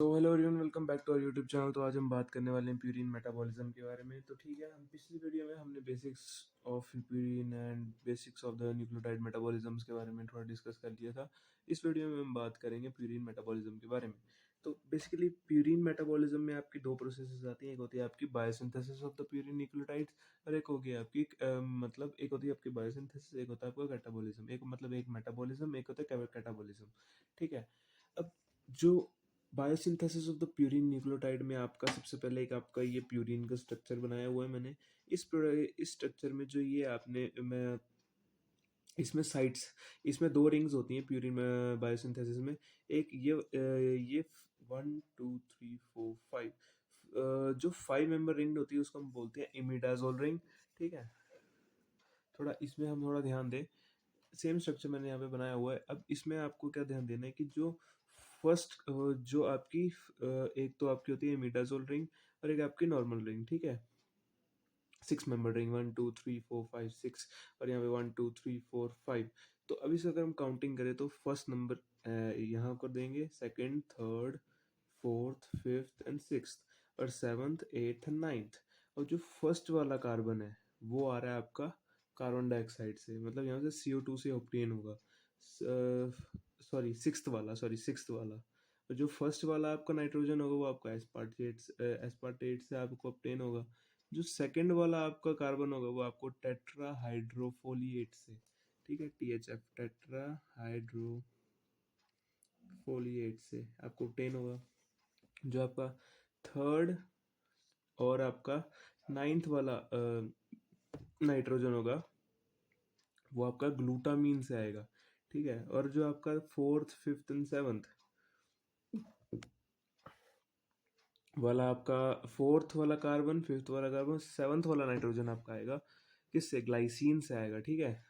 तो hello everyone, welcome back to our YouTube channel. तो आज हम बात करने वाले हैं प्यूरिन मेटाबॉलिज्म के बारे में। तो ठीक है, हम पिछली वीडियो में हमने basics of purine and basics of the nucleotide metabolisms के बारे में थोड़ा डिस्कस कर लिया था। इस वीडियो में हम बात करेंगे प्यूरिन मेटाबॉलिज्म के बारे में। तो बेसिकली प्यूरिन मेटाबॉलिज्म में आपकी दो प्रोसेसेस आती हैं। एक होती है आपकी biosynthesis of the purine nucleotides और एक होगी आपकी मतलब एक होती है आपकी बायोसिंथेसिस, एक होता है आपका कैटाबॉलिज्म। एक मतलब एक मेटाबॉलिज्म, एक होता है कैटाबॉलिज्म। ठीक है। अब जो biosynthesis of the purine nucleotide में आपका सबसे पहले एक आपका ये प्यूरिन का स्ट्रक्चर बनाया हुआ है मैंने। इस स्ट्रक्चर में जो ये आपने मैं इसमें साइट्स, इसमें दो रिंग्स होती हैं प्यूरिन बायोसिंथेसिस में। एक ये 1 2 3 4 5 जो 5 मेंबर रिंग होती है उसको हम बोलते हैं इमिडाजोल रिंग। ठीक है, थोड़ा इसमें हम थोड़ा ध्यान दें। सेम स्ट्रक्चर मैंने यहाँ पे बनाया हुआ है। अब इसमें आपको क्या ध्यान देना है कि जो फर्स्ट जो आपकी एक तो आपकी होती है इमिडाजोल रिंग और एक आपकी नॉर्मल रिंग। ठीक है, 6 मेंबर रिंग, 1 2 3 4 5 6, और यहाँ पे 1 2 3 4 5। तो अभी से अगर हम काउंटिंग करें तो फर्स्ट नंबर यहाँ कर देंगे, second, third, fourth, fifth and sixth, और सेवन्थ, एट्थ एंड नाइन्थ। और जो फर्स्ट वाला कार्बन है वो आ रहा है आपका कार्बन डाइऑक्साइड से, मतलब यहाँ से CO2 से ऑप्टेन होगा। सिक्स्थ वाला। और जो फर्स्ट वाला आपका नाइट्रोजन होगा वो आपका एस्पार्टेट से आपको ऑप्टेन होगा। जो सेकंड वाला आपका कार्बन होगा वो आपको टेट्रा हाइड्रोफोलिएट से, ठीक है, THF, टेट्रा हाइड्रोफोलिएट से आपको ऑप्टेन होगा। जो आपका थर्ड और आपका नाइन्थ वाला नाइट्रोजन होगा वो आपका ग्लूटामीन से आएगा। ठीक है, और जो आपका फोर्थ, फिफ्थ एंड सेवन्थ वाला आपका, फोर्थ वाला कार्बन, फिफ्थ वाला कार्बन, सेवन्थ वाला नाइट्रोजन आपका आएगा किससे? ग्लाइसीन से आएगा। ठीक है,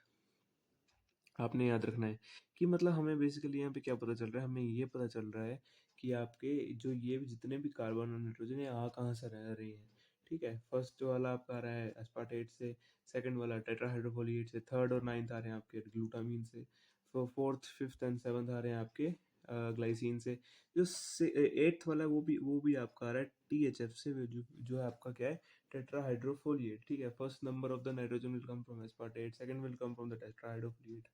आपने याद रखना है कि मतलब हमें बेसिकली यहाँ पे क्या पता चल रहा है, हमें ये पता चल रहा है कि आपके जो ये जितने भी कार्बन और नाइट्रोजन है आ कहाँ से रह रहे हैं। ठीक है, फर्स्ट जो वाला आपका आ रहा है एस्पार्टेट से, सेकंड वाला टेट्राहाइड्रोफोलिएट से, थर्ड और नाइन्थ आ रहे हैं आपके ग्लूटामीन से, फोर्थ, फिफ्थ एंड सेवन्थ आ रहे हैं आपके ग्लाइसिन से। जो एट्थ वाला है वो भी आपका आ रहा है THF से, जो है आपका क्या है, टेट्राहाइड्रोफोलिएट। ठीक है, first number of the nitrogen will come from aspartate, second will come from the tetrahydrofolate.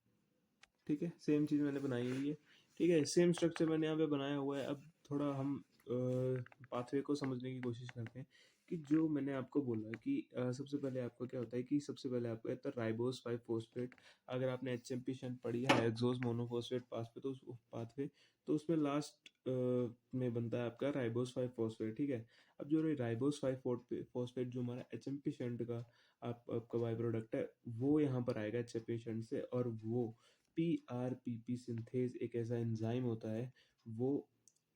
ठीक है, सेम चीज़ मैंने बनाई हुई है। ठीक है, सेम स्ट्रक्चर मैंने यहाँ पे बनाया हुआ है। अब थोड़ा हम पाथवे को समझने की कोशिश करते हैं कि जो मैंने आपको बोला कि सबसे पहले आपको क्या होता है कि सबसे पहले आपको आता है राइबोस 5 फोस्फेट। अगर आपने HMP शंट पढ़ी है, हेक्सोस मोनोफोस्फेट पाथवे, तो उस पाथवे तो उसमें लास्ट में बनता है आपका राइबोस 5 फोस्फेट। ठीक है, अब जो राइबोस 5 फोस्फेट जो हमारा HMP शंट का आपका बाई प्रोडक्ट है वो यहाँ पर आएगा HMP शंट से, और वो PRPP सिंथेज एक ऐसा एंजाइम होता है वो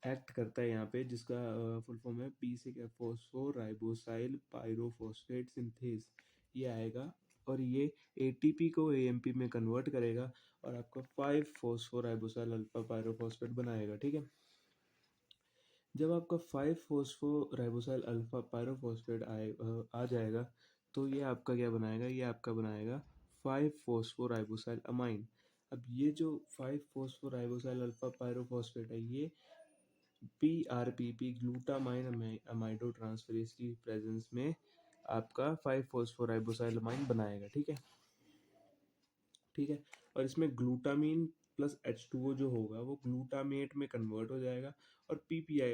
एक्ट करता है यहाँ पे, जिसका फुल फॉर्म है P से क्या, फोस्फोराइबोसाइल पायरोफॉस्फेट सिंथेज। ये आएगा और ये ATP को AMP में कन्वर्ट करेगा और आपका 5 फोस्फोराइबोसाइल अल्फा पायरोफॉस्फेट बनाएगा। ठीक है, जब आपका 5 फोस्फोराइबोसाइल अल्फा पायरोफॉस्फेट आ जाएगा तो ये आपका क्या बनाएगा, ये आपका बनाएगा 5 फोस्फोराइबोसाइल अमाइन। अब ये जो 5 फोस्फोराइबोसाइल अल्फा पायरोफॉस्फेट है ये PRPP ग्लूटामाइन अमाइडो ट्रांसफरेज की प्रेजेंस में आपका 5 फोस्फोराइबोसाइल अमाइन बनाएगा। ठीक है, ठीक है, और इसमें ग्लूटामीन प्लस H2O जो होगा वो ग्लूटामेट में कन्वर्ट हो जाएगा और PPI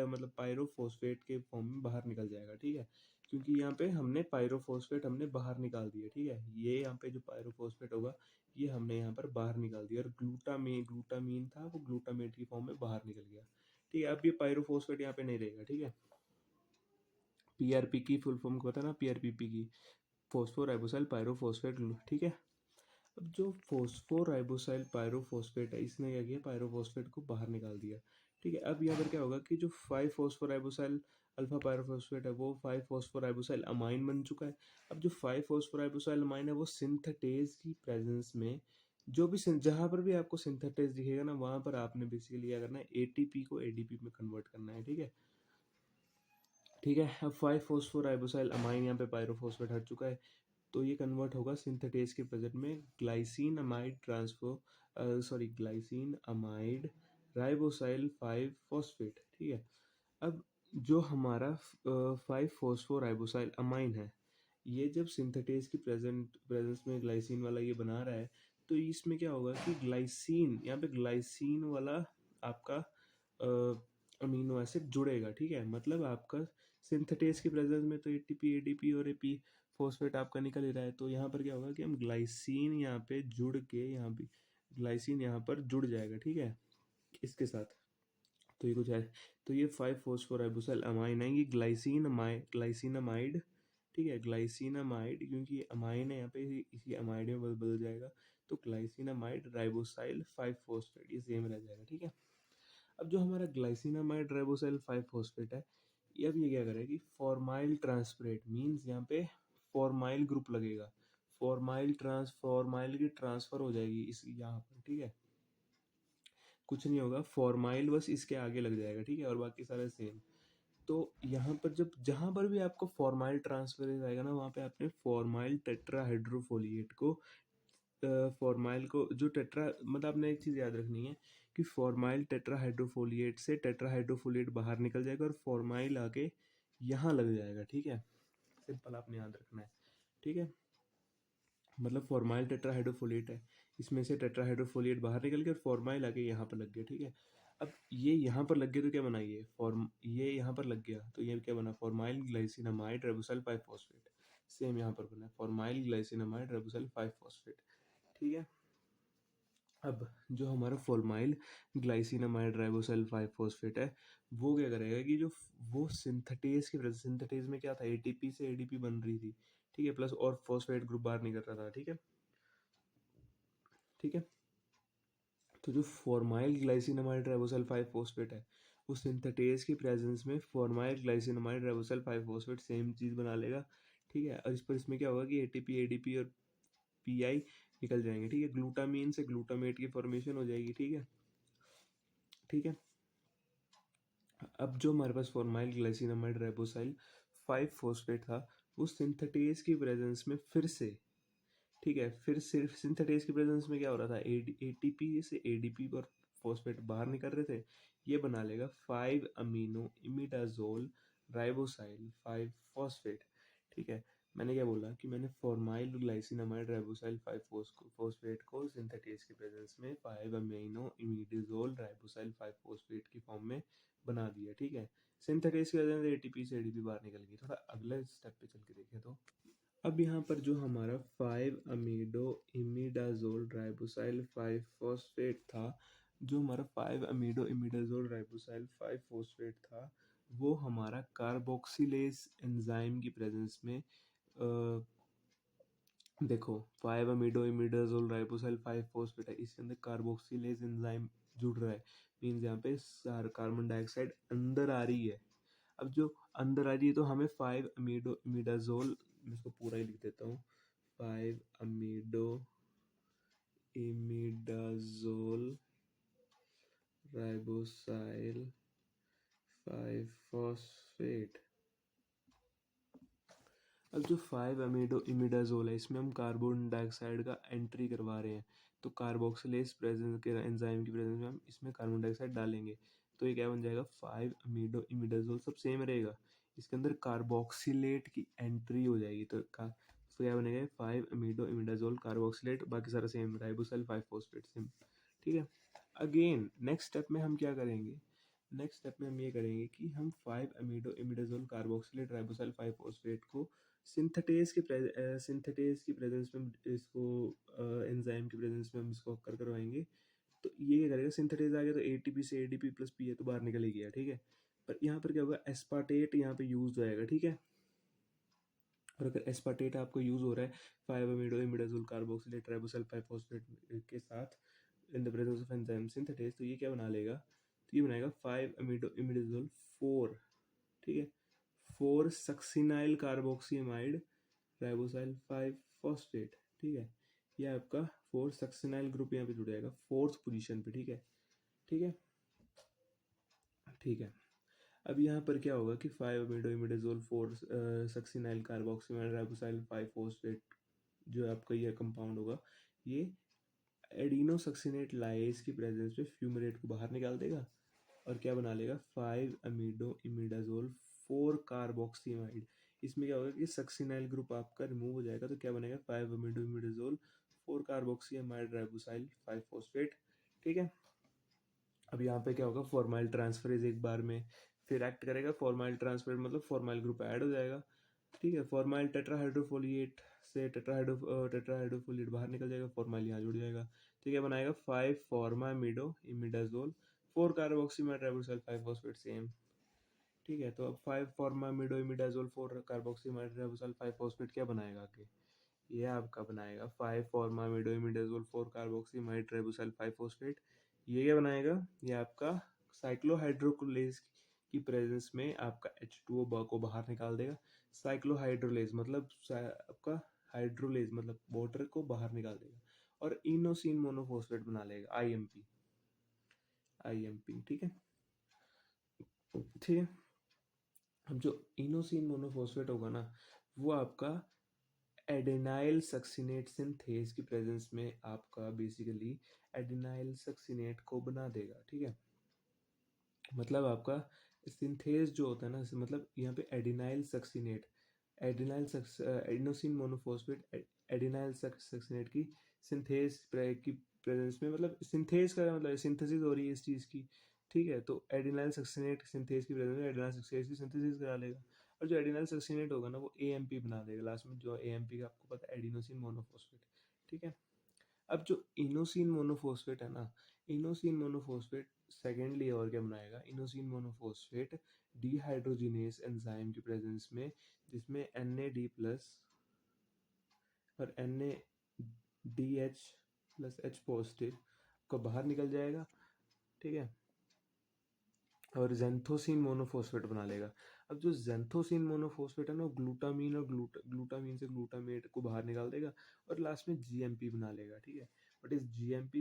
मतलब पायरोफॉस्फेट के फॉर्म में बाहर निकल जाएगा। ठीक है, क्योंकि यहाँ पे हमने पायरोफॉस्फेट हमने बाहर निकाल दिया। ठीक है, ये यहाँ पे जो पायरोफॉस्फेट होगा ये हमने यहाँ पर बाहर निकाल दिया, और ग्लूटामीन था वो ग्लूटामेट की फॉर्म में बाहर निकल गया। ठीक है, अब ये पायरोफॉस्फेट यहाँ पे नहीं रहेगा। ठीक है, PRP की फुल फॉर्म को पता है ना, PRPP की फोस्फोराइबोसाइल पायरोफॉस्फेट। ठीक है, अब जो फोस्फोराइबोसाइल पायरोफॉस्फेट है इसने क्या किया, पायरोफॉस्फेट को बाहर निकाल दिया। ठीक है, अब यहाँ पर क्या होगा कि जो 5 फोस्फोराइबोसाइल अल्फा पायरोफॉस्फेट है वो 5 फोस्फोराइबोसाइल अमाइन बन चुका है। अब जो 5 फोस्फोराइबोसाइल अमाइन है वो सिंथेटेज की प्रेजेंस में जो भी जहाँ पर भी आपको सिंथेटेज दिखेगा ना वहाँ पर आपने बेसिकली क्या करना है, ATP को ADP में कन्वर्ट करना है। ठीक है, ठीक है, अब 5 फोस्फोराइबोसाइल अमाइन यहाँ पे पायरोफॉस्फेट हट चुका है तो ये कन्वर्ट होगा सिंथेटेज के प्रेजेंट में ग्लाइसिन अमाइड राइबोसाइल 5 फॉस्फेट, ठीक है। अब जो हमारा 5 फॉस्फोराइबोसाइल अमाइन है, ये जब सिंथेटेज की प्रेजेंस में ग्लाइसिन वाला ये बना रहा है, तो इसमें क्या होगा कि ग्लाइसिन, यहाँ पे ग्लाइसिन वाला आपका अमीनो एसिड जुड़ेगा, ठीक है। मतलब आपका सिंथेटेज की प्रेजेंस में तो एटीपी, एडीपी और एपी फॉस्फेट आपका निकल ही रहा है, तो यहाँ पर क्या होगा कि हम ग्लाइसिन यहाँ पे जुड़ के, यहाँ पे ग्लाइसिन यहाँ पर जुड़ जाएगा, ठीक है, इसके साथ। तो ये कुछ है, तो ये 5 फॉस्फोराइबोसाइल अमाइन है, ये ग्लाइसिनामाइड, ठीक है, ग्लाइसिनामाइड, क्योंकि ये अमाइन है यहाँ पे, इसी अमाइड में बदल जाएगा, तो ग्लाइसिनामाइड राइबोसाइल 5 फॉस्फेट, ये सेम रह जाएगा, ठीक है। अब जो हमारा ग्लाइसिनामाइड राइबोसाइल 5 फॉस्फेट है, ये अब ये क्या करेगा कि फॉर्माइल ट्रांसफरेट मीन्स यहाँ पे फॉर्माइल ग्रुप लगेगा, फॉर्माइल की ट्रांसफर हो जाएगी इस यहाँ पर, ठीक है। कुछ नहीं होगा, फॉर्माइल बस इसके आगे लग जाएगा, ठीक है, और बाकी सारा सेम। तो यहाँ पर जब जहाँ पर भी आपको फॉर्माइल ट्रांसफरेज आएगा ना, वहाँ पे आपने फॉर्माइल टेट्राहाइड्रोफोलिएट को फॉर्माइल को जो टेट्रा, मतलब आपने एक चीज़ याद रखनी है कि फॉर्माइल टेट्राहाइड्रोफोलिएट से टेट्राहाइड्रोफोलिएट बाहर निकल जाएगा और फॉर्माइल आके यहाँ लग जाएगा, ठीक है। सिंपल आपने याद रखना है, ठीक है। मतलब फॉर्माइल टेट्राहाइड्रोफोलिएट है, इसमें से टेट्राहाइड्रोफोलिएट बाहर निकल गया और फॉर्माइल आके यहाँ पर लग गया, ठीक है। अब ये यहाँ पर लग गया तो क्या बना, ये यहाँ पर लग गया तो ये क्या बना, फॉर्माइल ग्लाइसिनामाइड राइबोसाइल 5 फॉस्फेट। सेम यहाँ पर बना फॉर्माइल ग्लाइसिनामाइड राइबोसाइल 5 फॉस्फेट, ठीक है। अब जो हमारा फॉर्माइल ग्लाइसिनामाइड राइबोसाइल 5 फॉस्फेट है, वो क्या करेगा कि जो वो सिंथेटेज की, सिंथेटेज में क्या था, एटीपी से एडीपी बन रही थी, ठीक है, प्लस और फॉस्फेट ग्रुप बाहर निकल रहा था, ठीक है, ठीक है। तो जो फॉर्माइल ग्लाइसिनामाइड राइबोसाइल 5 फॉस्फेट है, वो सिंथेटेज की प्रेजेंस में फॉर्माइल ग्लाइसिनामाइड राइबोसाइल 5 फॉस्फेट सेम चीज़ बना लेगा, ठीक है। और इस पर इसमें क्या होगा कि एटीपी, एडीपी और पीआई निकल जाएंगे, ठीक है। ग्लूटामीन से ग्लूटामेट की फॉर्मेशन हो जाएगी, ठीक है, ठीक है। अब जो हमारे पास फॉर्माइल ग्लाइसिनामाइड राइबोसाइल 5 फॉस्फेट था, वो सिंथेटेज की प्रेजेंस में फिर से, ठीक है, फिर सिर्फ सिंथेटेज की प्रेजेंस में क्या हो रहा था, एटीपी से एडीपी और फॉस्फेट बाहर निकल रहे थे, ये बना लेगा 5 अमीनो इमिडाजोल राइबोसाइल 5 फॉस्फेट, ठीक है। मैंने क्या बोला कि मैंने फॉर्माइल ग्लाइसिनामाइड राइबोसाइल 5 फॉस्फेट को सिंथेटेज की प्रेजेंस में 5 अमीनो इमिडाजोल राइबोसाइल 5 फॉस्फेट की फॉर्म में बना दिया, ठीक है। सिंथेटेज की वजह से एटीपी से एडीपी बाहर निकल गई। थोड़ा अगले स्टेप पे चल के देखें तो अब यहाँ पर जो हमारा 5 अमीडो इमिडाजोल राइबोसाइल 5 फॉस्फेट था, जो हमारा 5 अमीडो इमिडाजोल राइबोसाइल 5 फॉस्फेट था, वो हमारा कार्बोक्सिलेज एंजाइम की प्रेजेंस में देखो 5 अमीडो इमिडाजोल राइबोसाइल 5 फॉस्फेट है, इसके अंदर कार्बोक्सिलेज एंजाइम जुड़ रहा है, मीन्स यहाँ पे कार्बन डाइऑक्साइड अंदर आ रही है। अब जो अंदर आ रही है तो हमें 5 अमीडो इमिडाजोल, मैं इसको पूरा ही लिख देता हूँ, 5 अमीडो इमिडाजोल राइबोसाइल 5 फॉस्फेट। अब जो 5 अमीडो इमिडाजोल है, इसमें हम कार्बन डाइऑक्साइड का एंट्री करवा रहे हैं, तो कार्बोक्सिलेज प्रेजेंस के एंजाइम की प्रेजेंस में हम इसमें कार्बन डाइऑक्साइड डालेंगे, तो ये क्या बन जाएगा, 5 अमीडो इमिडाजोल सब सेम रहेगा, इसके अंदर कार्बोक्सिलेट की एंट्री हो जाएगी, तो क्या बनेगा, 5 अमीडो इमिडाजोल कार्बोक्सिलेट, बाकी सारा सेम, राइबोसाइल 5 फॉस्फेट सेम, ठीक है। अगेन नेक्स्ट स्टेप में हम क्या करेंगे, नेक्स्ट स्टेप में हम ये करेंगे कि हम 5 अमीडो इमिडाजोल कार्बोक्सिलेट राइबोसाइल 5 फॉस्फेट को सिंथेटेज की प्रेजेंस में इसको एंजाइम की प्रेजेंस में हम इसको कर करवाएंगे, तो ये क्या करेगा, सिंथेटेज आ गया तो एटीपी से एडीपी प्लस पी है तो बाहर निकल ही गया, ठीक है। पर यहाँ पर क्या होगा, एस्पार्टेट यहाँ पे यूज हो जाएगा, ठीक है। और अगर एस्पार्टेट आपको यूज हो रहा है 5 अमीडो इमिडाजोल कार्बोक्सिलेट राइबोसाइल 5 फॉस्फेट के साथ in the presence of enzyme synthetase, तो ये क्या बना लेगा, तो ये बनाएगा 5 अमीडो इमिडाजोल 4, ठीक है, 4 सक्सिनाइल कार्बोक्सीमाइड राइबोसाइल 5 फॉस्फेट, ठीक है। ये आपका 4 सक्सिनाइल ग्रुप यहाँ पे जुड़ जाएगा 4th पोजीशन पे, ठीक है, ठीक है, ठीक है। अब यहाँ पर क्या होगा कि 5 अमीडो इमिडाजोल 4 सक्सिनाइल कार्बोक्सीमाइड राइबोसाइल 5 फॉस्फेट जो आपका ये कंपाउंड होगा, ये एडिनोसक्सिनेट लाइस की प्रेजेंस में फ्यूमेरेट को बाहर निकाल देगा और क्या बना लेगा 5 अमीडो इमिडाजोल 4 कार्बोक्सीमाइड। इसमें क्या होगा कि सक्सिनाइल ग्रुप आपका रिमूव हो जाएगा तो क्या बनेगा 5 अमीडो इमिडाजोल 4 कार्बोक्सीमाइड राइबोसाइल 5 फॉस्फेट। ठीक है, अब यहाँ पे क्या होगा फॉर्माइल ट्रांसफरेज एक बार में फिर एक्ट करेगा। फॉर्माइल ट्रांसफर मतलब फॉर्माइल ग्रुप ऐड हो जाएगा। ठीक है, फॉर्माइल टेट्राहाइड्रोफोलिएट से टेट्राहाइड्रोफोलिएट बाहर निकल जाएगा, फॉर्माइल यहाँ जुड़ जाएगा। ठीक है, बनाएगा 5 फॉर्मामिडो इमिडाजोल 4 कार्बोक्सीमाइड राइबोसाइल 5 फॉस्फेट सेम। ठीक है, तो अब 5 फॉर्मामिडो इमिडाजोल 4 कार्बोक्सीमाइड राइबोसाइल 5 फॉस्फेट क्या बनाएगा आगे, ये आपका बनाएगा 5 फॉर्मामिडो इमिडाजोल 4 कार्बोक्सीमाइड राइबोसाइल 5 फॉस्फेट। ये क्या बनाएगा, ये आपका साइक्लोहाइड्रोकोलेज की प्रेजेंस में आपका H2O को बाहर निकाल देगा। साइक्लोहाइड्रोलेज मतलब आपका हाइड्रोलेज मतलब वाटर को बाहर निकाल देगा और इनोसिन मोनोफॉस्फेट बना लेगा आईएमपी। ठीक है, ठीक है। अब जो इनोसिन मोनोफॉस्फेट होगा ना वो आपका एडेनाइल सक्सिनेट सिंथेज की प्रेजेंस में आपका बेसिकली एडेनाइल सक्सिनेट को बना देगा। ठीक है, मतलब आपका सिंथेज जो होता है ना मतलब यहाँ पे adenylyl succinate adenosine monophosphate adenylyl succinate की सिंथेज की प्रेजेंस में मतलब सिंथेज का मतलब सिंथेसिस हो रही है इस चीज़ की। ठीक है, तो एडिनाइल सक्सिनेट सिंथेज की प्रेजेंस में एडिनाइल सक्सिनेट की सिंथेसिस करा लेगा और जो एडिनाइल सक्सिनेट होगा ना वो एएमपी बना देगा लास्ट में। जो एएमपी का आपको पता है एडिनोसिन मोनोफॉस्फेट। ठीक है, अब जो इनोसिन मोनोफॉस्फेट है ना, इनोसिन मोनोफॉस्फेट सेकेंडली और क्या बनाएगा, इनोसिन मोनोफॉस्फेट डीहाइड्रोजिनेस एंजाइम की प्रेजेंस में जिसमें Na D प्लस और NaDH प्लस H पॉजिटिव को बाहर निकल जाएगा। ठीक है, और जेंथोसिन मोनोफॉस्फेट बना लेगा। अब जो जेंथोसिन मोनोफॉस्फेट है ना ग्लूटामीन और ग्लूटामीन से ग्लूटामेट को बाहर निकाल देगा और लास्ट में जीएमपी बना लेगा। ठीक है, बट इस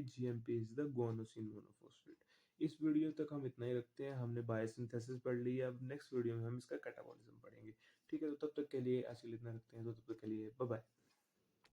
GMP is the guanosine monophosphate. इस वीडियो तक हम इतना ही रखते हैं, हमने बायोसिंथेसिस पढ़ ली है। अब नेक्स्ट वीडियो में हम इसका कैटाबॉलिज्म पढ़ेंगे। ठीक है, तो तब तक के लिए आज के लिए इतना रखते हैं, तो तब तक के लिए बाय बाय।